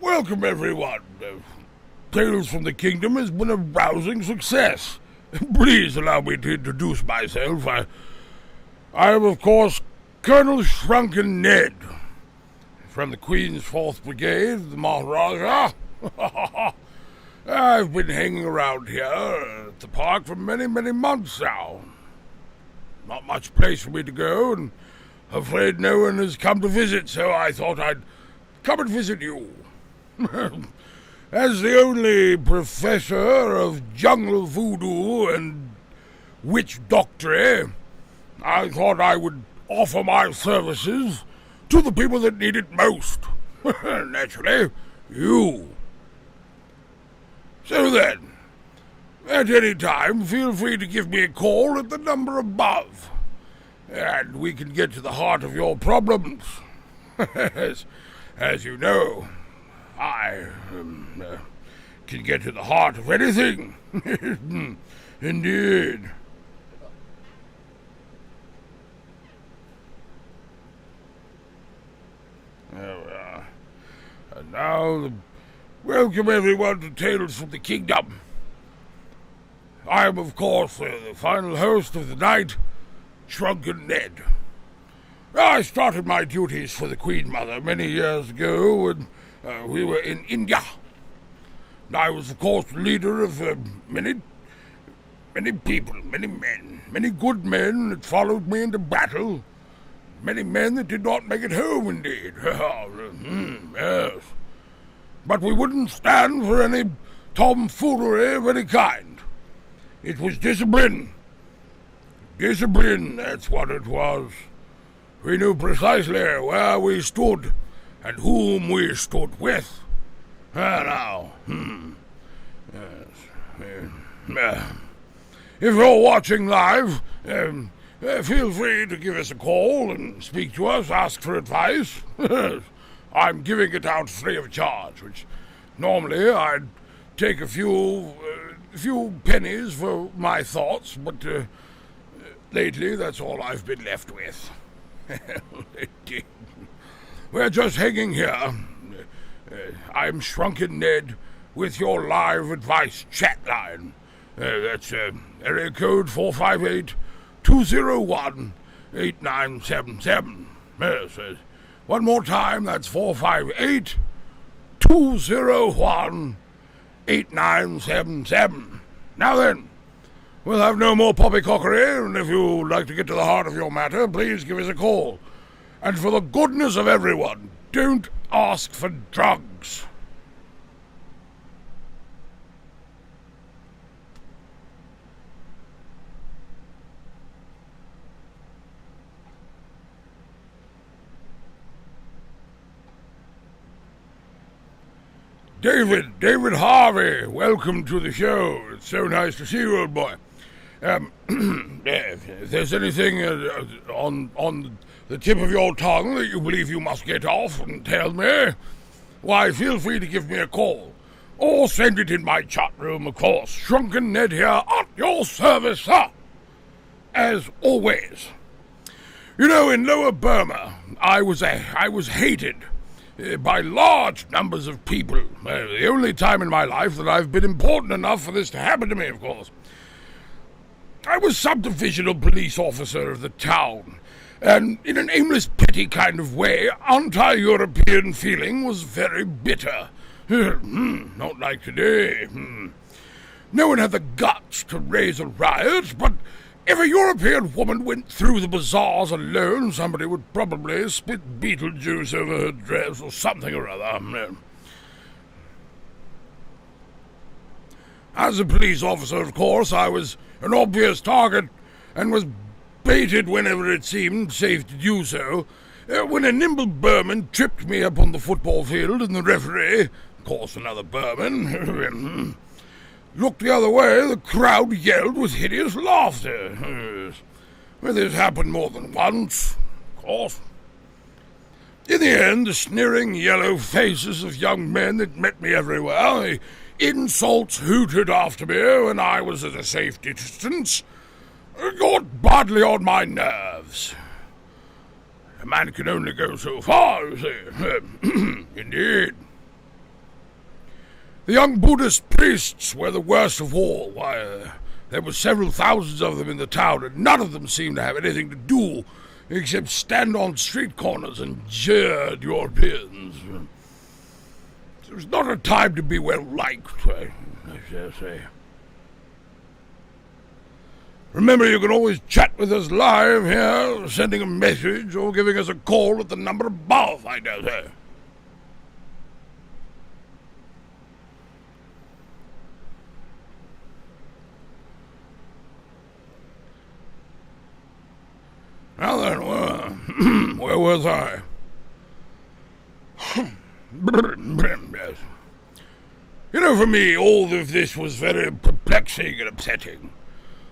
Welcome, everyone. Tales from the Kingdom has been a rousing success. Please allow me to introduce myself. I am, of course, Colonel Shrunken Ned, from the Queen's 4th Brigade, the Maharaja. I've been hanging around here at the park for many, many months now. Not much place for me to go, and afraid no one has come to visit, so I thought I'd come and visit you. As the only professor of jungle voodoo and witch doctory, I thought I would offer my services to the people that need it most. Naturally, you. So then, at any time, feel free to give me a call at the number above, and we can get to the heart of your problems. As you know, I can get to the heart of anything. Indeed. And now, welcome everyone to Tales from the Kingdom. I am, of course, the final host of the night, Shrunken Ned. I started my duties for the Queen Mother many years ago when we were in India. I was, of course, the leader of many people, many men, many good men that followed me into battle. Many men that did not make it home, indeed. Yes. But we wouldn't stand for any tomfoolery of any kind. It was discipline. Discipline, that's what it was. We knew precisely where we stood and whom we stood with. Now, yes. If you're watching live, feel free to give us a call and speak to us, ask for advice. I'm giving it out free of charge, which normally I'd take a few pennies for my thoughts, but lately that's all I've been left with. We're just hanging here. I'm Shrunken Ned with your live advice chat line. That's area code 458-201-8977. Yes, one more time, that's 458-201-8977. Now then, we'll have no more poppycockery, and if you'd like to get to the heart of your matter, please give us a call. And for the goodness of everyone, don't ask for drugs. David Harvey, welcome to the show. It's so nice to see you, old boy. If there's anything on the tip of your tongue that you believe you must get off and tell me, why, feel free to give me a call. Or send it in my chat room, of course. Shrunken Ned here at your service, sir. As always. You know, in Lower Burma, I was hated by large numbers of people. The only time in my life that I've been important enough for this to happen to me, of course. I was sub-divisional police officer of the town, and in an aimless, petty kind of way, anti-European feeling was very bitter. Not like today. No one had the guts to raise a riot, but if a European woman went through the bazaars alone, somebody would probably spit beetle juice over her dress or something or other. As a police officer, of course, I was an obvious target and was baited whenever it seemed safe to do so. When a nimble Burman tripped me up on the football field and the referee, of course another Burman, looked the other way, the crowd yelled with hideous laughter. Well, this happened more than once, of course. In the end, the sneering yellow faces of young men that met me everywhere, the insults hooted after me when I was at a safe distance, got badly on my nerves. A man can only go so far, you see. Indeed. The young Buddhist priests were the worst of all. Why, there were several thousands of them in the town, and none of them seemed to have anything to do except stand on street corners and jeer at Europeans. It was not a time to be well liked, I dare say. Remember, you can always chat with us live here, sending a message or giving us a call at the number above, I dare say. Now then, where was I? Yes. You know, for me, all of this was very perplexing and upsetting.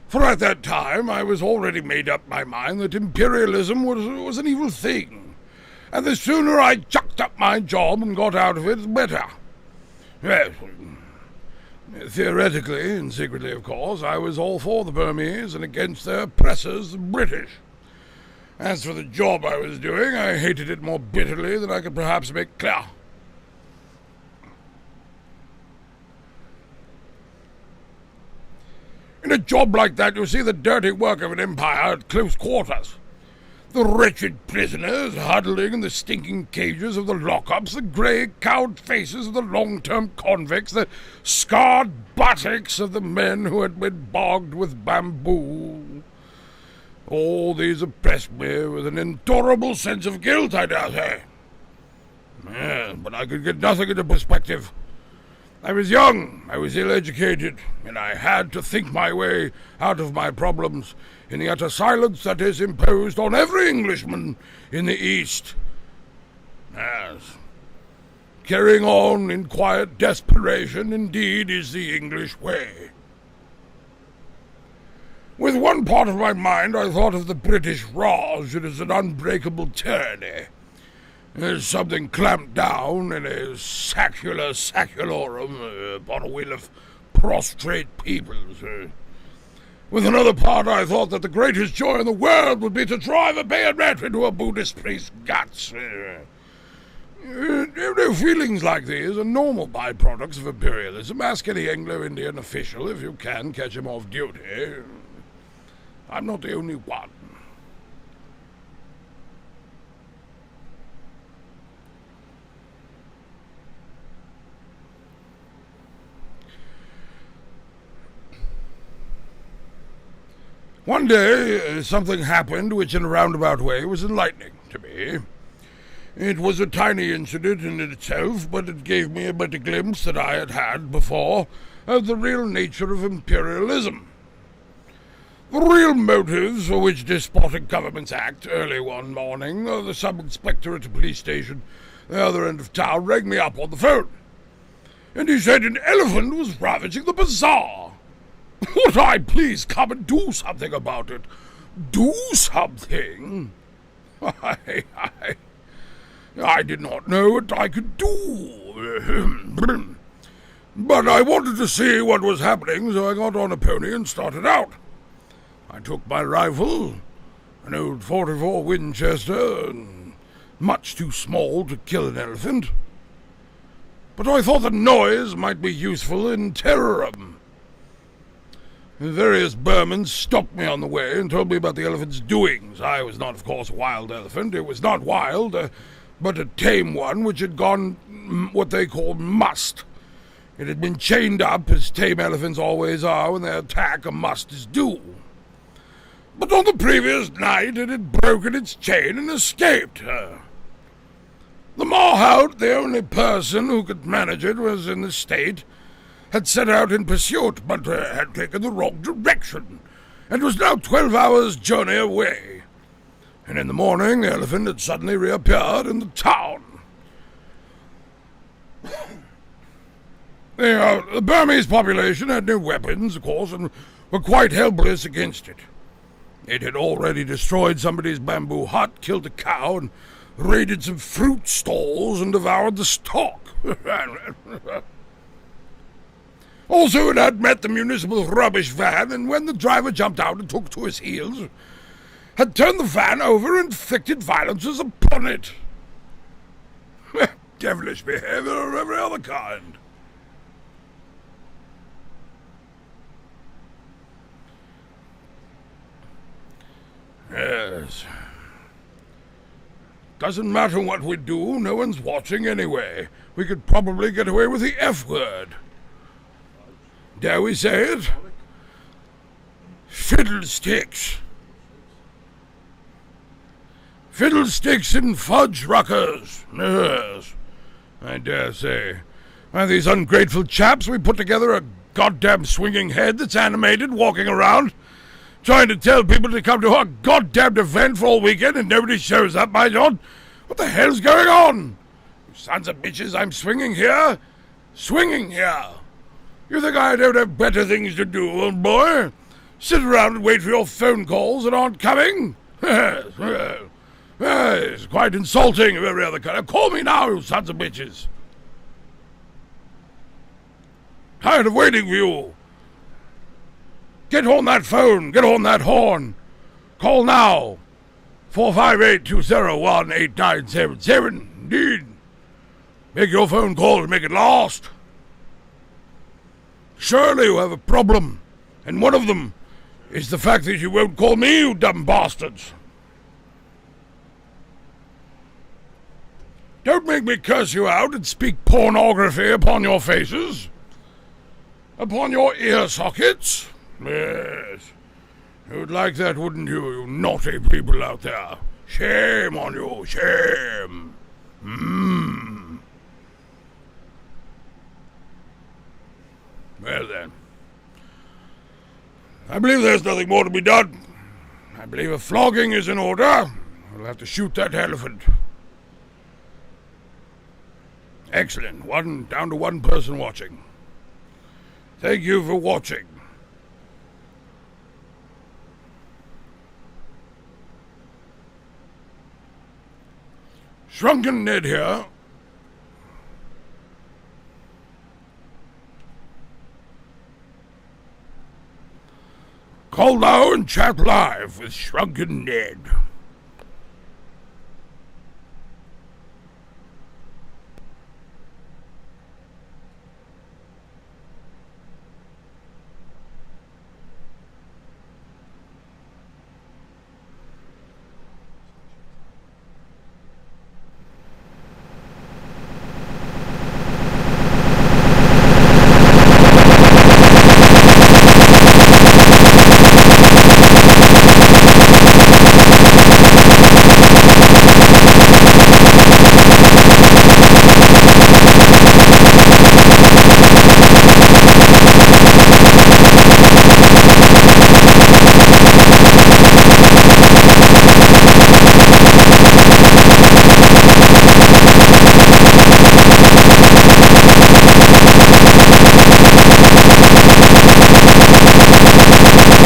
For at that time, I was already made up my mind that imperialism was an evil thing, and the sooner I chucked up my job and got out of it, the better. Yes, theoretically and secretly, of course, I was all for the Burmese and against their oppressors, the British. As for the job I was doing, I hated it more bitterly than I could perhaps make clear. In a job like that, you see the dirty work of an empire at close quarters. The wretched prisoners huddling in the stinking cages of the lockups, the grey, cowed faces of the long-term convicts, the scarred buttocks of the men who had been bogged with bamboo. All these oppressed me with an intolerable sense of guilt, I dare say. Yes, but I could get nothing into perspective. I was young, I was ill-educated, and I had to think my way out of my problems in the utter silence that is imposed on every Englishman in the East. Yes. Carrying on in quiet desperation indeed is the English way. With one part of my mind I thought of the British Raj as an unbreakable tyranny, as something clamped down in a saculorum upon a will of prostrate peoples. With another part I thought that the greatest joy in the world would be to drive a bayonet into a Buddhist priest's guts. Feelings like these are normal byproducts of imperialism. Ask any Anglo-Indian official if you can catch him off duty. I'm not the only one. One day, something happened which in a roundabout way was enlightening to me. It was a tiny incident in itself, but it gave me a better glimpse than I had had before of the real nature of imperialism. The real motives for which despotic governments act. Early one morning, the sub-inspector at a police station the other end of town rang me up on the phone, and he said an elephant was ravaging the bazaar. Would I please come and do something about it? Do something? I did not know what I could do. But I wanted to see what was happening, so I got on a pony and started out. I took my rifle, an old .44 Winchester, much too small to kill an elephant. But I thought the noise might be useful in terrorism. The various Burmans stopped me on the way and told me about the elephant's doings. I was not, of course, a wild elephant. It was not wild, but a tame one which had gone what they called must. It had been chained up, as tame elephants always are when they attack a must is due. But on the previous night it had broken its chain and escaped. The Mahout, the only person who could manage it, was in the state, had set out in pursuit, but had taken the wrong direction, and was now 12 hours' journey away. And in the morning the elephant had suddenly reappeared in the town. The Burmese population had no weapons, of course, and were quite helpless against it. It had already destroyed somebody's bamboo hut, killed a cow, and raided some fruit stalls and devoured the stock. Also, it had met the municipal rubbish van, and when the driver jumped out and took to his heels, had turned the van over and inflicted violences upon it. Devilish behavior of every other kind. Yes. Doesn't matter what we do, no one's watching anyway. We could probably get away with the F word. Dare we say it? Fiddlesticks. Fiddlesticks and fudge ruckers. Yes, I dare say. Why, these ungrateful chaps, we put together a goddamn swinging head that's animated, walking around, trying to tell people to come to our goddamn event for all weekend, and nobody shows up, my God. What the hell's going on? You sons of bitches, I'm swinging here. Swinging here. You think I don't have better things to do, old boy? Sit around and wait for your phone calls that aren't coming? It's quite insulting of every other kind. Call me now, you sons of bitches. Tired of waiting for you. Get on that phone. Get on that horn. Call now. 458-201-8977. Indeed. Make your phone call and make it last. Surely you have a problem. And one of them is the fact that you won't call me, you dumb bastards. Don't make me curse you out and speak pornography upon your faces. Upon your ear sockets. Yes. You'd like that, wouldn't you, you naughty people out there? Shame on you, shame. Well then. I believe there's nothing more to be done. I believe a flogging is in order. We'll have to shoot that elephant. Excellent. Down to one person watching. Thank you for watching. Shrunken Ned here. Call now and chat live with Shrunken Ned.